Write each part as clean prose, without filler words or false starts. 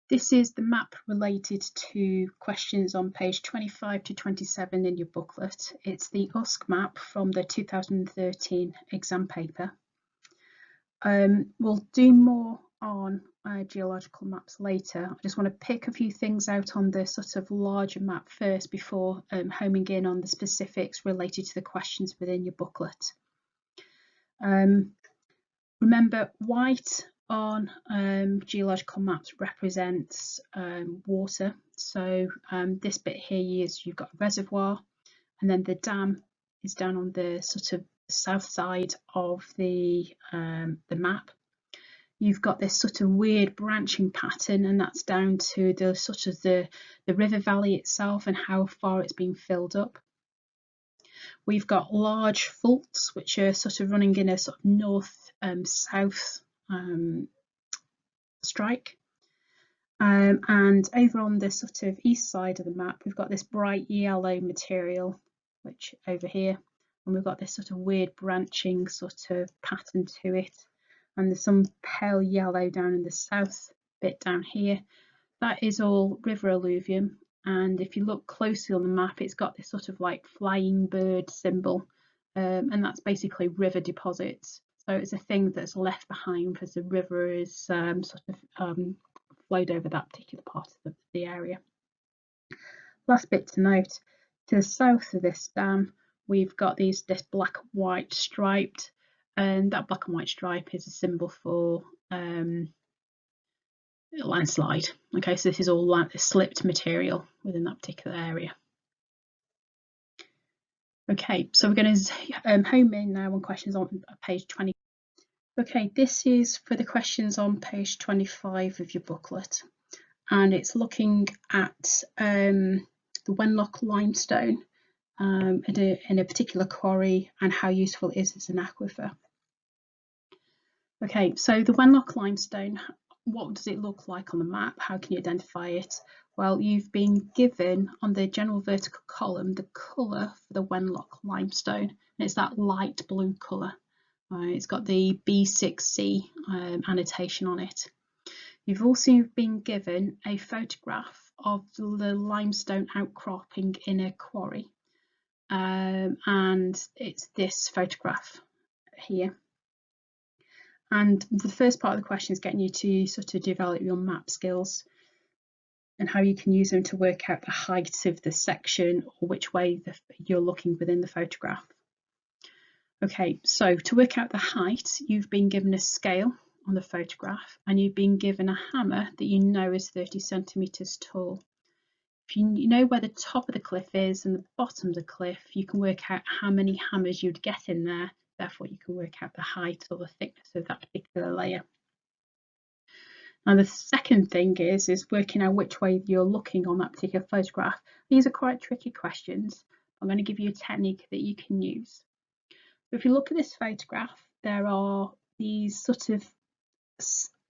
This is the map related to questions on page 25 to 27 in your booklet. It's the USC map from the 2013 exam paper. We'll do more on geological maps later. I just want to pick a few things out on the sort of larger map first before homing in on the specifics related to the questions within your booklet. Remember, white on geological maps represents water. So this bit here is you've got a reservoir, and then the dam is down on the sort of south side of the map. You've got this sort of weird branching pattern, and that's down to the sort of the river valley itself and how far it's been filled up. We've got large faults which are sort of running in a sort of north-south strike. And over on the sort of east side of the map, we've got this bright yellow material, which over here, and we've got this sort of weird branching sort of pattern to it. And there's some pale yellow down in the south bit down here. That is all river alluvium. And if you look closely on the map, it's got this sort of like flying bird symbol, and that's basically river deposits. So it's a thing that's left behind as the river is sort of flowed over that particular part of the area. Last bit to note, to the south of this dam, we've got this black and white striped, and that black and white stripe is a symbol for landslide. Okay, so this is all slipped material within that particular area. Okay, so we're going to home in now on questions on page 20. Okay, this is for the questions on page 25 of your booklet, and it's looking at the Wenlock limestone in a particular quarry and how useful it is as an aquifer. Okay, so the Wenlock limestone, what does it look like on the map? How can you identify it? Well, you've been given on the general vertical column the colour for the Wenlock limestone, and it's that light blue colour. It's got the B6C annotation on it. You've also been given a photograph of the limestone outcropping in a quarry, and it's this photograph here. And the first part of the question is getting you to sort of develop your map skills and how you can use them to work out the height of the section or which way you're looking within the photograph. Okay, so to work out the height, you've been given a scale on the photograph, and you've been given a hammer that you know is 30 centimetres tall. If you know where the top of the cliff is and the bottom of the cliff, you can work out how many hammers you'd get in there. Therefore, you can work out the height or the thickness of that particular layer. Now, the second thing is working out which way you're looking on that particular photograph. These are quite tricky questions. I'm going to give you a technique that you can use. So if you look at this photograph, there are these sort of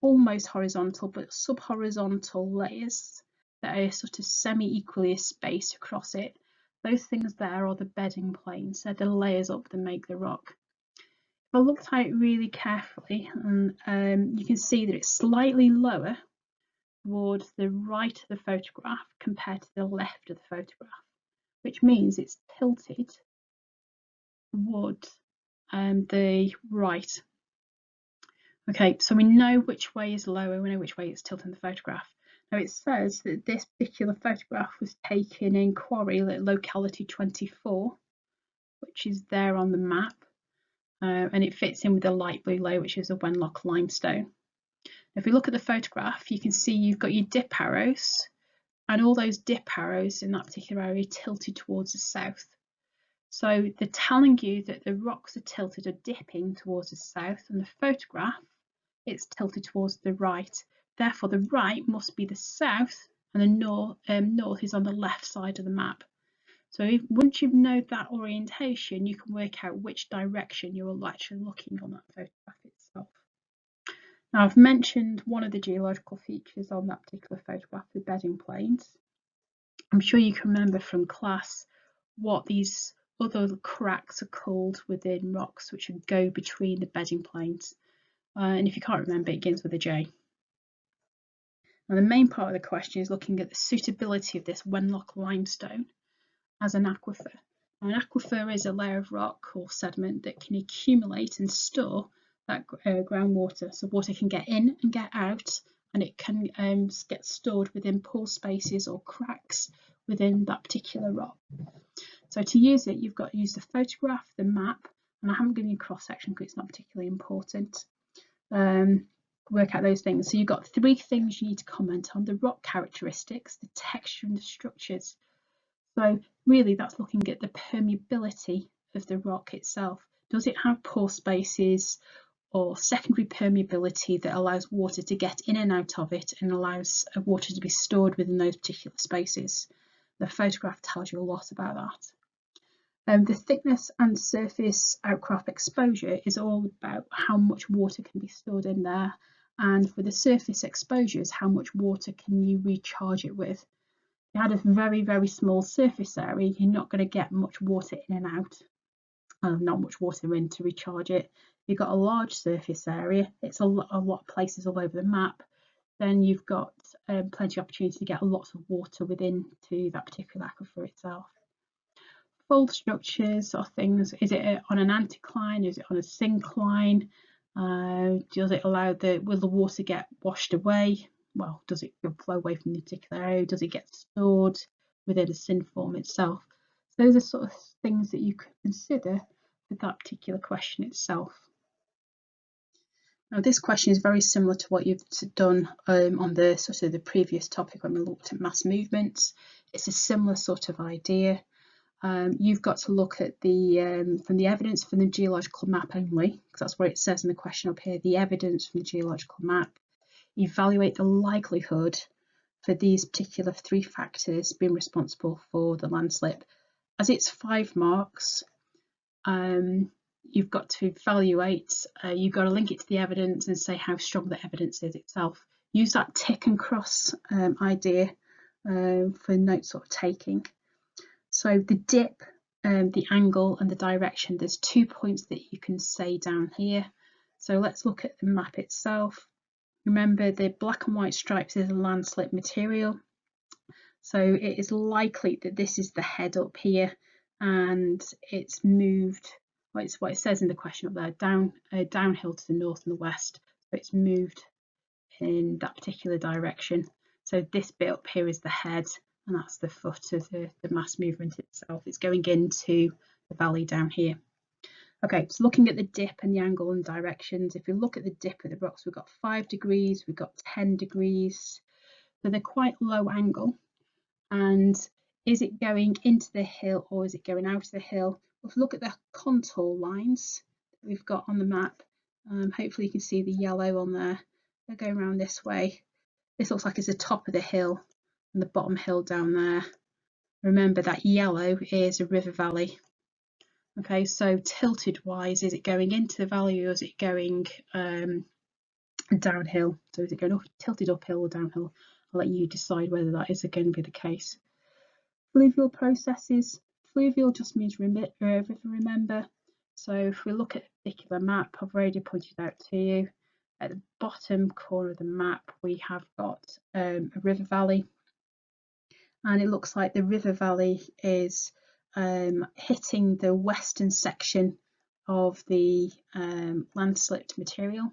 almost horizontal but sub-horizontal layers that are sort of semi-equally spaced across it. Those things there are the bedding planes. They're the layers up that make the rock. If I looked at it really carefully, and you can see that it's slightly lower towards the right of the photograph compared to the left of the photograph, which means it's tilted towards the right. Okay, so we know which way is lower, we know which way it's tilted in the photograph. Now it says that this particular photograph was taken in quarry locality 24, which is there on the map. And it fits in with the light blue layer, which is a Wenlock limestone. If we look at the photograph, you can see you've got your dip arrows, and all those dip arrows in that particular area tilted towards the south. So they're telling you that the rocks are tilted or dipping towards the south, and the photograph, it's tilted towards the right. Therefore, the right must be the south, and the north is on the left side of the map. So once you know that orientation, you can work out which direction you're actually looking on that photograph itself. Now, I've mentioned one of the geological features on that particular photograph, the bedding planes. I'm sure you can remember from class what these other cracks are called within rocks, which would go between the bedding planes. And if you can't remember, it begins with a J. Now, the main part of the question is looking at the suitability of this Wenlock limestone as an aquifer. Now, an aquifer is a layer of rock or sediment that can accumulate and store that groundwater. So water can get in and get out, and it can get stored within pore spaces or cracks within that particular rock. So to use it, you've got to use the photograph, the map, and I haven't given you cross section because it's not particularly important. Work out those things. So you've got 3 things you need to comment on: the rock characteristics, the texture, and the structures. So really that's looking at the permeability of the rock itself. Does it have pore spaces or secondary permeability that allows water to get in and out of it and allows water to be stored within those particular spaces? The photograph tells you a lot about that. The thickness and surface outcrop exposure is all about how much water can be stored in there, and for the surface exposures, how much water can you recharge it with. If you had a very, very small surface area, you're not going to get much water in and out, not much water in to recharge it. If you've got a large surface area, it's a lot of places all over the map, then you've got plenty of opportunity to get lots of water within to that particular aquifer itself. Fold structures are things: is it on an anticline, is it on a syncline, does it allow will the water get washed away? Well, does it flow away from the particular area? Does it get stored within a synform itself? So those are sort of things that you could consider with that particular question itself. Now, this question is very similar to what you've done on the sort of the previous topic when we looked at mass movements. It's a similar sort of idea. You've got to look at from the evidence from the geological map only, because that's what it says in the question up here, the evidence from the geological map. Evaluate the likelihood for these particular 3 factors being responsible for the landslip. As it's 5 marks, you've got to evaluate, you've got to link it to the evidence and say how strong the evidence is itself. Use that tick and cross idea for note sort of taking. So the dip, the angle and the direction, there's 2 points that you can say down here. So let's look at the map itself. Remember, the black and white stripes is a landslip material. So it is likely that this is the head up here, and it's moved, well, it's what it says in the question up there, downhill to the north and the west. So it's moved in that particular direction. So this bit up here is the head, and that's the foot of the mass movement itself. It's going into the valley down here. Okay, so looking at the dip and the angle and directions, if you look at the dip of the rocks, we've got 5 degrees, we've got 10 degrees. So they're quite low angle. And is it going into the hill or is it going out of the hill? If we look at the contour lines that we've got on the map, hopefully you can see the yellow on there. They're going around this way. This looks like it's the top of the hill and the bottom hill down there. Remember that yellow is a river valley. Okay, so tilted wise, is it going into the valley or is it going downhill? So is it going tilted uphill or downhill? I'll let you decide whether that is going to be the case. Fluvial processes. Fluvial just means river, remember. So if we look at a particular map, I've already pointed out to you, at the bottom corner of the map, we have got a river valley. And it looks like the river valley is hitting the western section of the landslipped material.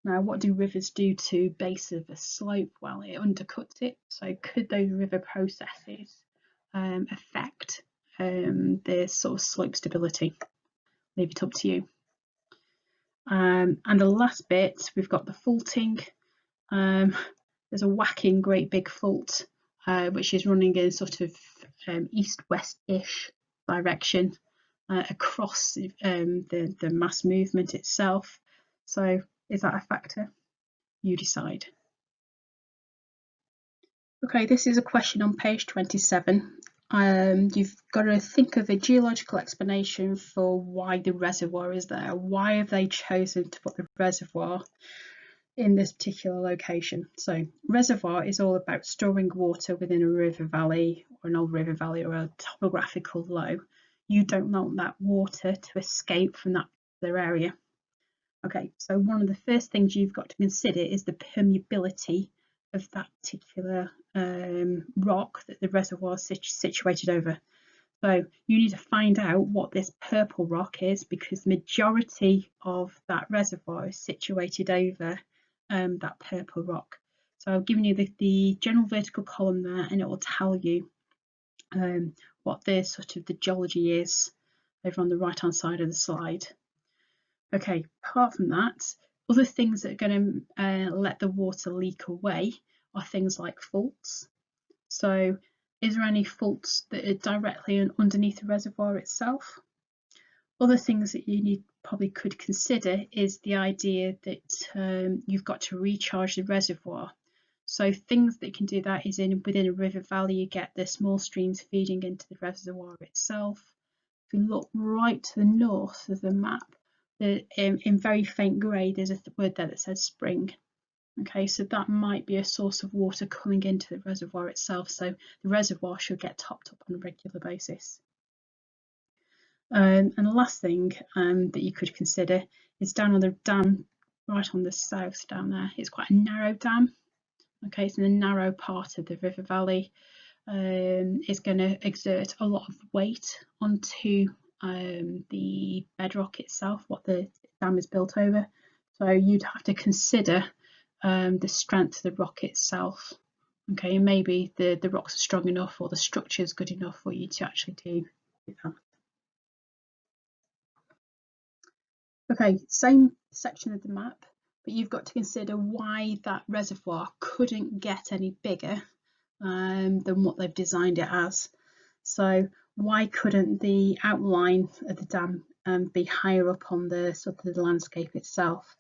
Now, what do rivers do to base of a slope? Well, it undercuts it. So could those river processes affect the sort of slope stability? Leave it up to you. And the last bit, we've got the faulting. There's a whacking great big fault which is running in sort of east-west-ish direction across the mass movement itself. So is that a factor? You decide. Okay, this is a question on page 27. You've got to think of a geological explanation for why the reservoir is there. Why have they chosen to put the reservoir in this particular location? So reservoir is all about storing water within a river valley or an old river valley or a topographical low. You don't want that water to escape from that particular area. Okay, so one of the first things you've got to consider is the permeability of that particular rock that the reservoir is situated over. So you need to find out what this purple rock is, because the majority of that reservoir is situated over that purple rock. So I've given you the general vertical column there, and it will tell you what the sort of the geology is over on the right hand side of the slide. Okay, apart from that, other things that are going to let the water leak away are things like faults. So is there any faults that are directly underneath the reservoir itself? Other things that you probably could consider is the idea that you've got to recharge the reservoir. So things that can do that is within a river valley, you get the small streams feeding into the reservoir itself. If you look right to the north of the map, in very faint grey, there's a word there that says spring. Okay, so that might be a source of water coming into the reservoir itself, so the reservoir should get topped up on a regular basis. And the last thing that you could consider is down on the dam, right on the south down there. It's quite a narrow dam. Okay, it's in a narrow part of the river valley. It's going to exert a lot of weight onto the bedrock itself, what the dam is built over. So you'd have to consider the strength of the rock itself. Okay, and maybe the rocks are strong enough or the structure is good enough for you to actually do that. Okay, same section of the map, but you've got to consider why that reservoir couldn't get any bigger than what they've designed it as. So why couldn't the outline of the dam be higher up on the sort of the landscape itself?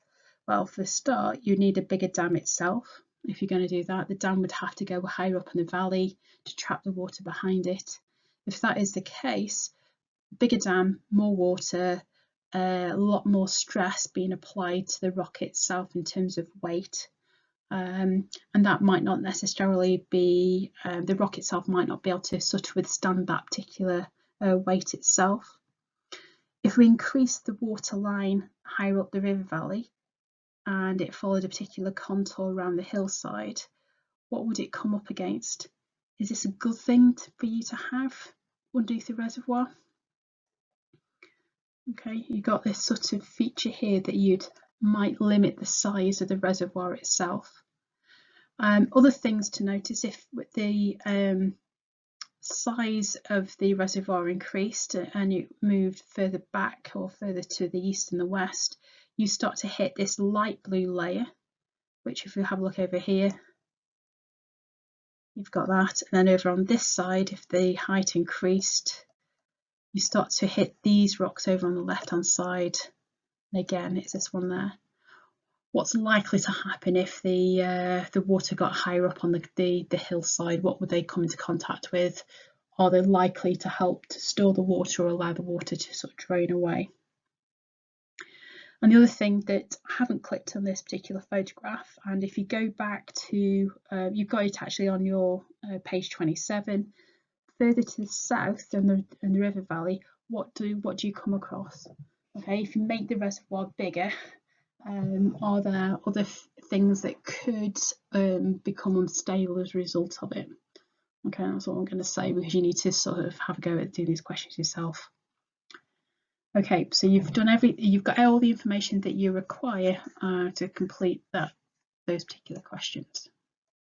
Well, for a start, you need a bigger dam itself. If you're going to do that, the dam would have to go higher up in the valley to trap the water behind it. If that is the case, bigger dam, more water, a lot more stress being applied to the rock itself in terms of weight. And that might not necessarily be, the rock itself might not be able to sort of withstand that particular weight itself. If we increase the water line higher up the river valley and it followed a particular contour around the hillside, what would it come up against? Is this a good thing for you to have underneath the reservoir? Okay, you've got this sort of feature here that you'd might limit the size of the reservoir itself. Other things to notice, if the size of the reservoir increased and it moved further back or further to the east and the west, you start to hit this light blue layer, which if you have a look over here, you've got that. And then over on this side, if the height increased, you start to hit these rocks over on the left hand side. And again, it's this one there. What's likely to happen if the water got higher up on the hillside? What would they come into contact with? Are they likely to help to store the water or allow the water to sort of drain away? And the other thing that I haven't clicked on this particular photograph, and if you go back to, you've got it actually on your page 27, further to the south in the river valley, what do you come across? Okay, if you make the reservoir bigger, are there other things that could become unstable as a result of it? Okay, that's all I'm going to say, because you need to sort of have a go at doing these questions yourself. Okay, so you've got all the information that you require to complete those particular questions.